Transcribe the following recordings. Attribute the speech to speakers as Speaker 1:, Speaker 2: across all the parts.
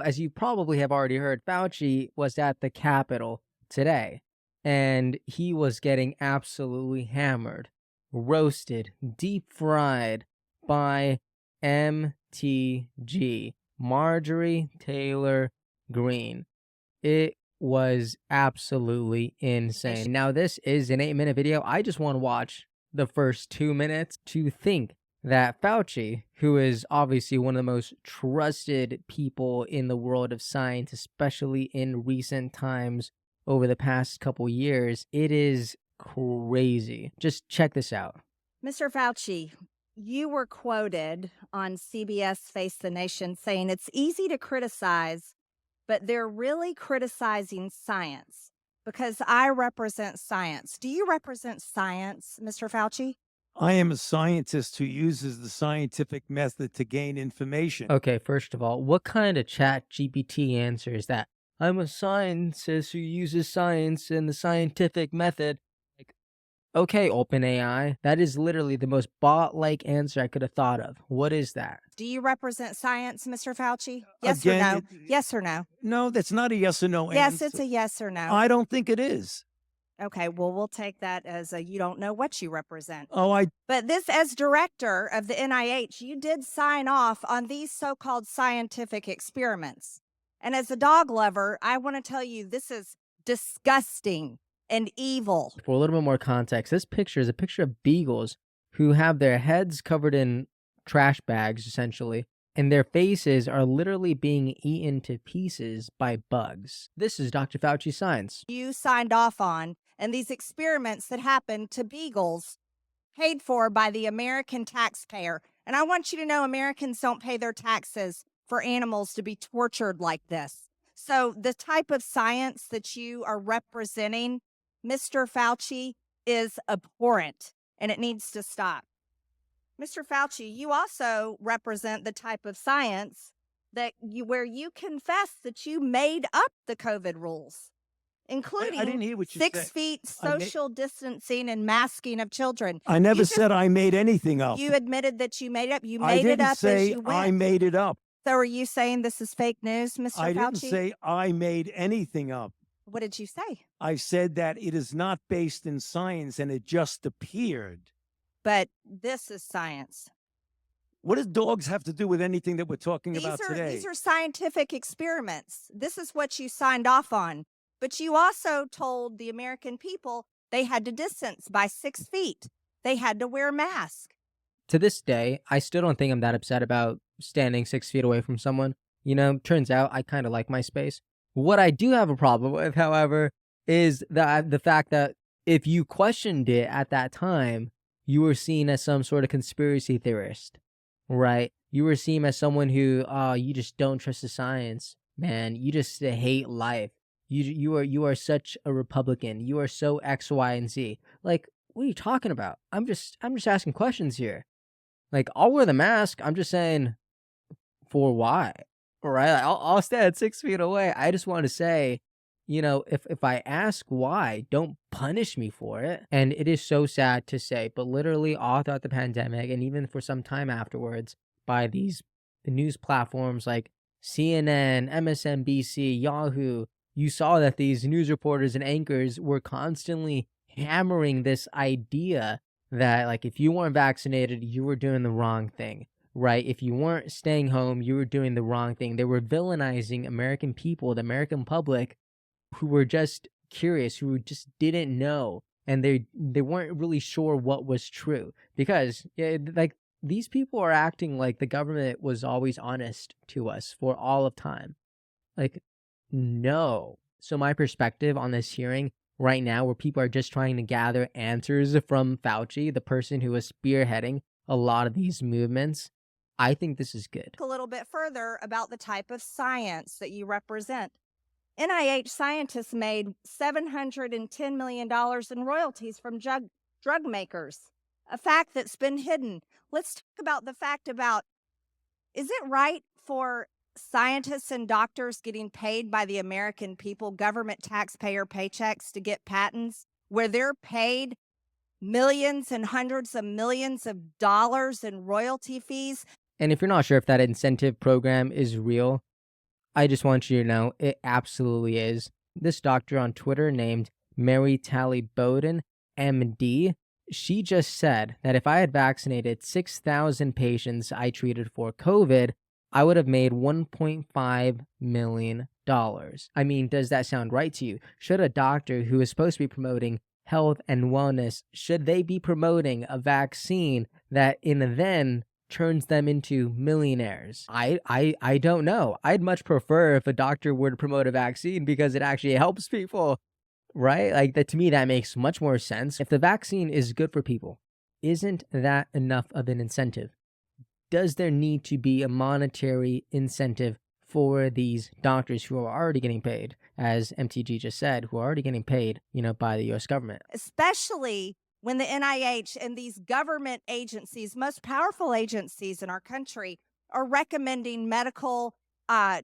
Speaker 1: as you probably have already heard, Fauci was at the Capitol today, and he was getting absolutely hammered, roasted, deep fried by MTG, Marjorie Taylor Greene. It was absolutely insane. Now, this is an 8-minute video. I just want to watch the first 2 minutes to think that Fauci, who is obviously one of the most trusted people in the world of science, especially in recent times over the past couple years, it is crazy. Just check this out.
Speaker 2: Mr. Fauci, you were quoted on CBS Face the Nation saying it's easy to criticize, but they're really criticizing science because I represent science. Do you represent science, Mr. Fauci?
Speaker 3: I am a scientist who uses the scientific method to gain information.
Speaker 1: Okay, first of all, what kind of chat GPT answer is that? I'm a scientist who uses science and the scientific method. Like, okay, OpenAI, that is literally the most bot-like answer I could have thought of. What is that?
Speaker 2: Do you represent science, Mr. Fauci? Yes
Speaker 3: Again,
Speaker 2: or no? Yes or no?
Speaker 3: No, that's not a yes or no
Speaker 2: Yes,
Speaker 3: answer.
Speaker 2: it's a yes or no.
Speaker 3: I don't think it is.
Speaker 2: Okay, well, we'll take that as a you don't know what you represent.
Speaker 3: Oh,
Speaker 2: But this, as director of the NIH, you did sign off on these so-called scientific experiments. And as a dog lover, I want to tell you this is disgusting and evil.
Speaker 1: For a little bit more context, this picture is a picture of beagles who have their heads covered in trash bags, essentially, and their faces are literally being eaten to pieces by bugs. This is Dr. Fauci science.
Speaker 2: You signed off on, and these experiments that happened to beagles paid for by the American taxpayer. And I want you to know Americans don't pay their taxes for animals to be tortured like this. So the type of science that you are representing, Mr. Fauci, is abhorrent, and it needs to stop. Mr. Fauci, you also represent the type of science that where you confess that you made up the COVID rules, including
Speaker 3: I didn't hear what you
Speaker 2: 6
Speaker 3: said.
Speaker 2: feet social distancing and masking of children.
Speaker 3: I never said I made anything up.
Speaker 2: You admitted that you made it up. You
Speaker 3: I
Speaker 2: made it
Speaker 3: didn't
Speaker 2: up
Speaker 3: say
Speaker 2: as you went.
Speaker 3: I made it up.
Speaker 2: So are you saying this is fake news, Mr. Fauci?
Speaker 3: I didn't say I made anything up.
Speaker 2: What did you say?
Speaker 3: I said that it is not based in science and it just appeared.
Speaker 2: But this is science.
Speaker 3: What does dogs have to do with anything that we're talking about today?
Speaker 2: These are scientific experiments. This is what you signed off on. But you also told the American people they had to distance by 6 feet. They had to wear masks.
Speaker 1: To this day, I still don't think I'm that upset about standing 6 feet away from someone. You know, turns out I kind of like my space. What I do have a problem with, however, is the fact that if you questioned it at that time, you were seen as some sort of conspiracy theorist, right? You were seen as someone who, you just don't trust the science, man. You just hate life. You are such a Republican. You are so X, Y, and Z. Like, what are you talking about? I'm just asking questions here. Like, I'll wear the mask. I'm just saying, for why? Right? I'll stand 6 feet away. I just want to say, you know, if I ask why, don't punish me for it. And it is so sad to say, but literally all throughout the pandemic, and even for some time afterwards, by these news platforms like CNN, MSNBC, Yahoo, you saw that these news reporters and anchors were constantly hammering this idea that, like, if you weren't vaccinated, you were doing the wrong thing, right? If you weren't staying home, you were doing the wrong thing. They were villainizing American people, the American public, who were just curious, who just didn't know, and they weren't really sure what was true. Because, like, these people are acting like the government was always honest to us for all of time. Like, no. So my perspective on this hearing right now, where people are just trying to gather answers from Fauci, the person who is spearheading a lot of these movements, I think this is good.
Speaker 2: A little bit further about the type of science that you represent. NIH scientists made $710 million in royalties from drug makers, a fact that's been hidden. Let's talk about the fact about, is it right for scientists and doctors getting paid by the American people, government taxpayer paychecks, to get patents where they're paid millions and hundreds of millions of dollars in royalty fees?
Speaker 1: And if you're not sure if that incentive program is real, I just want you to know it absolutely is. This doctor on Twitter named Mary Tally Bowden, MD, she just said that if I had vaccinated 6,000 patients I treated for COVID, I would have made $1.5 million. I mean, does that sound right to you? Should a doctor who is supposed to be promoting health and wellness, should they be promoting a vaccine that in then turns them into millionaires? I don't know. I'd much prefer if a doctor were to promote a vaccine because it actually helps people, right? Like that, to me, that makes much more sense. If the vaccine is good for people, isn't that enough of an incentive? Does there need to be a monetary incentive for these doctors who are already getting paid, as MTG just said, who are already getting paid, by the US government?
Speaker 2: Especially when the NIH and these government agencies, most powerful agencies in our country, are recommending medical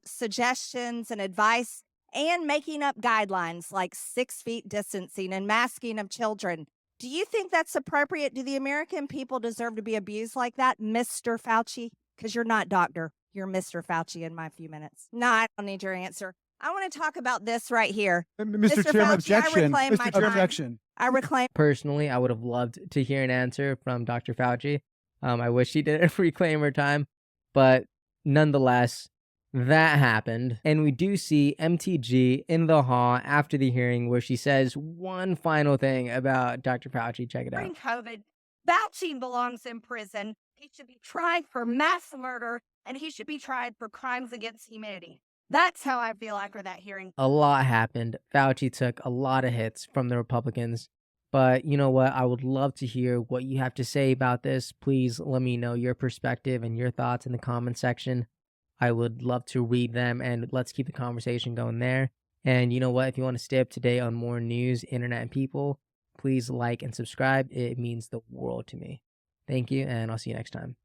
Speaker 2: suggestions and advice and making up guidelines like 6 feet distancing and masking of children. Do you think that's appropriate? Do the American people deserve to be abused like that, Mr. Fauci? Because you're not doctor. You're Mr. Fauci in my few minutes. No, I don't need your answer. I want to talk about this right here.
Speaker 4: Mr. Chairman,
Speaker 2: Fauci,
Speaker 4: objection.
Speaker 2: I reclaim my
Speaker 4: Mr. Chairman,
Speaker 2: time.
Speaker 4: objection.
Speaker 2: I reclaim.
Speaker 1: Personally, I would have loved to hear an answer from Dr. Fauci. I wish he didn't reclaim her time, but nonetheless, that happened. And we do see MTG in the hall after the hearing where she says one final thing about Dr. Fauci. Check it out.
Speaker 5: During COVID, Fauci belongs in prison. He should be tried for mass murder, and he should be tried for crimes against humanity. That's how I feel after that hearing.
Speaker 1: A lot happened. Fauci took a lot of hits from the Republicans. But you know what? I would love to hear what you have to say about this. Please let me know your perspective and your thoughts in the comment section. I would love to read them, and let's keep the conversation going there. And you know what? If you want to stay up to date on more news, internet, and people, please like and subscribe. It means the world to me. Thank you, and I'll see you next time.